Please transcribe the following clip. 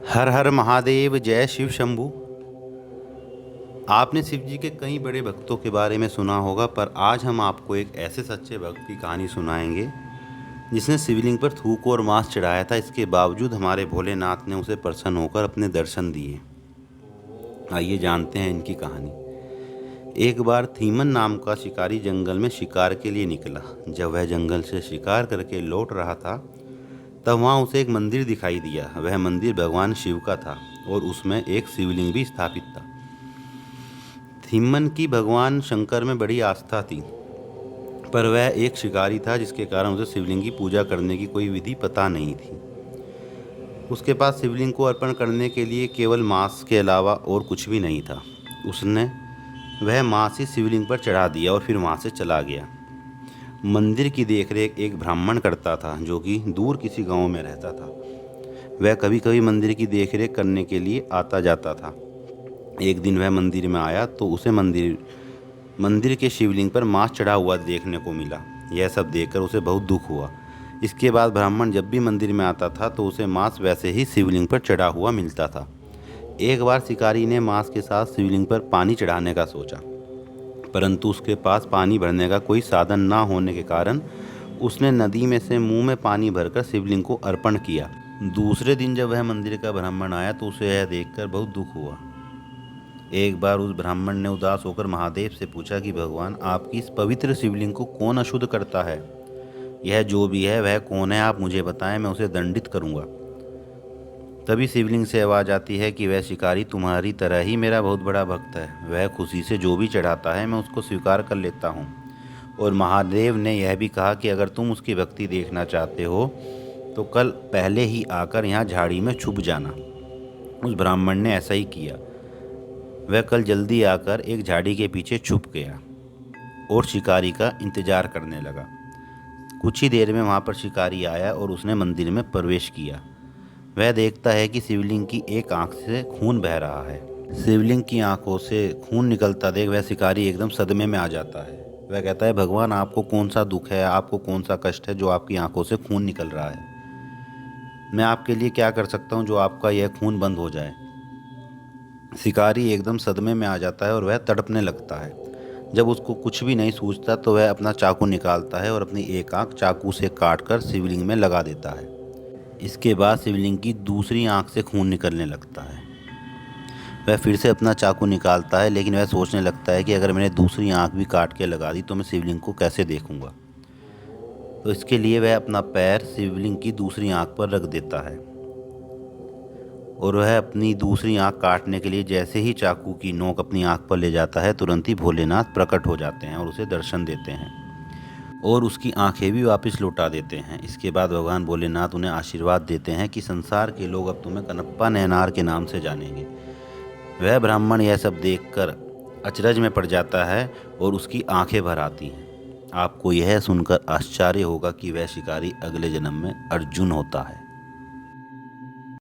हर हर महादेव, जय शिव शंभू। आपने शिव जी के कई बड़े भक्तों के बारे में सुना होगा, पर आज हम आपको एक ऐसे सच्चे भक्त की कहानी सुनाएंगे जिसने शिवलिंग पर थूक और मांस चढ़ाया था। इसके बावजूद हमारे भोलेनाथ ने उसे प्रसन्न होकर अपने दर्शन दिए। आइए जानते हैं इनकी कहानी। एक बार थीमन नाम का शिकारी जंगल में शिकार के लिए निकला। जब वह जंगल से शिकार करके लौट रहा था तब वहाँ उसे एक मंदिर दिखाई दिया। वह मंदिर भगवान शिव का था और उसमें एक शिवलिंग भी स्थापित था। थीमन की भगवान शंकर में बड़ी आस्था थी, पर वह एक शिकारी था जिसके कारण उसे शिवलिंग की पूजा करने की कोई विधि पता नहीं थी। उसके पास शिवलिंग को अर्पण करने के लिए केवल मांस के अलावा और कुछ भी नहीं था। उसने वह मांस ही शिवलिंग पर चढ़ा दिया और फिर वहाँ से चला गया। मंदिर की देखरेख एक ब्राह्मण करता था जो कि दूर किसी गांव में रहता था। वह कभी कभी मंदिर की देखरेख करने के लिए आता जाता था। एक दिन वह मंदिर में आया तो उसे मंदिर के शिवलिंग पर मांस चढ़ा हुआ देखने को मिला। यह सब देखकर उसे बहुत दुख हुआ। इसके बाद ब्राह्मण जब भी मंदिर में आता था तो उसे मांस वैसे ही शिवलिंग पर चढ़ा हुआ मिलता था। एक बार शिकारी ने मांस के साथ शिवलिंग पर पानी चढ़ाने का सोचा, परंतु उसके पास पानी भरने का कोई साधन ना होने के कारण उसने नदी में से मुंह में पानी भरकर शिवलिंग को अर्पण किया। दूसरे दिन जब वह मंदिर का ब्राह्मण आया तो उसे यह देखकर बहुत दुख हुआ। एक बार उस ब्राह्मण ने उदास होकर महादेव से पूछा कि भगवान, आपकी इस पवित्र शिवलिंग को कौन अशुद्ध करता है? यह जो भी है वह कौन है, आप मुझे बताएं, मैं उसे दंडित करूंगा। तभी शिवलिंग से आवाज़ आती है कि वह शिकारी तुम्हारी तरह ही मेरा बहुत बड़ा भक्त है। वह खुशी से जो भी चढ़ाता है मैं उसको स्वीकार कर लेता हूँ। और महादेव ने यह भी कहा कि अगर तुम उसकी भक्ति देखना चाहते हो तो कल पहले ही आकर यहाँ झाड़ी में छुप जाना। उस ब्राह्मण ने ऐसा ही किया। वह कल जल्दी आकर एक झाड़ी के पीछे छुप गया और शिकारी का इंतजार करने लगा। कुछ ही देर में वहाँ पर शिकारी आया और उसने मंदिर में प्रवेश किया। वह देखता है कि शिवलिंग की एक आंख से खून बह रहा है। शिवलिंग की आंखों से खून निकलता देख वह शिकारी एकदम सदमे में आ जाता है। वह कहता है, भगवान, आपको कौन सा दुख है, आपको कौन सा कष्ट है जो आपकी आंखों से खून निकल रहा है? मैं आपके लिए क्या कर सकता हूँ जो आपका यह खून बंद हो जाए? शिकारी एकदम सदमे में आ जाता है और वह तड़पने लगता है। जब उसको कुछ भी नहीं सूझता तो वह अपना चाकू निकालता है और अपनी एक आंख चाकू से काटकर शिवलिंग में लगा देता है। इसके बाद शिवलिंग की दूसरी आंख से खून निकलने लगता है। वह फिर से अपना चाकू निकालता है, लेकिन वह सोचने लगता है कि अगर मैंने दूसरी आंख भी काट के लगा दी तो मैं शिवलिंग को कैसे देखूंगा। तो इसके लिए वह अपना पैर शिवलिंग की दूसरी आंख पर रख देता है और वह अपनी दूसरी आंख काटने के लिए जैसे ही चाकू की नोक अपनी आंख पर ले जाता है, तुरंत ही भोलेनाथ प्रकट हो जाते हैं और उसे दर्शन देते हैं और उसकी आंखें भी वापस लौटा देते हैं। इसके बाद भगवान भोलेनाथ उन्हें आशीर्वाद देते हैं कि संसार के लोग अब तुम्हें कनप्पा नैनार के नाम से जानेंगे। वह ब्राह्मण यह सब देखकर अचरज में पड़ जाता है और उसकी आंखें भर आती हैं। आपको यह सुनकर आश्चर्य होगा कि वह शिकारी अगले जन्म में अर्जुन होता है।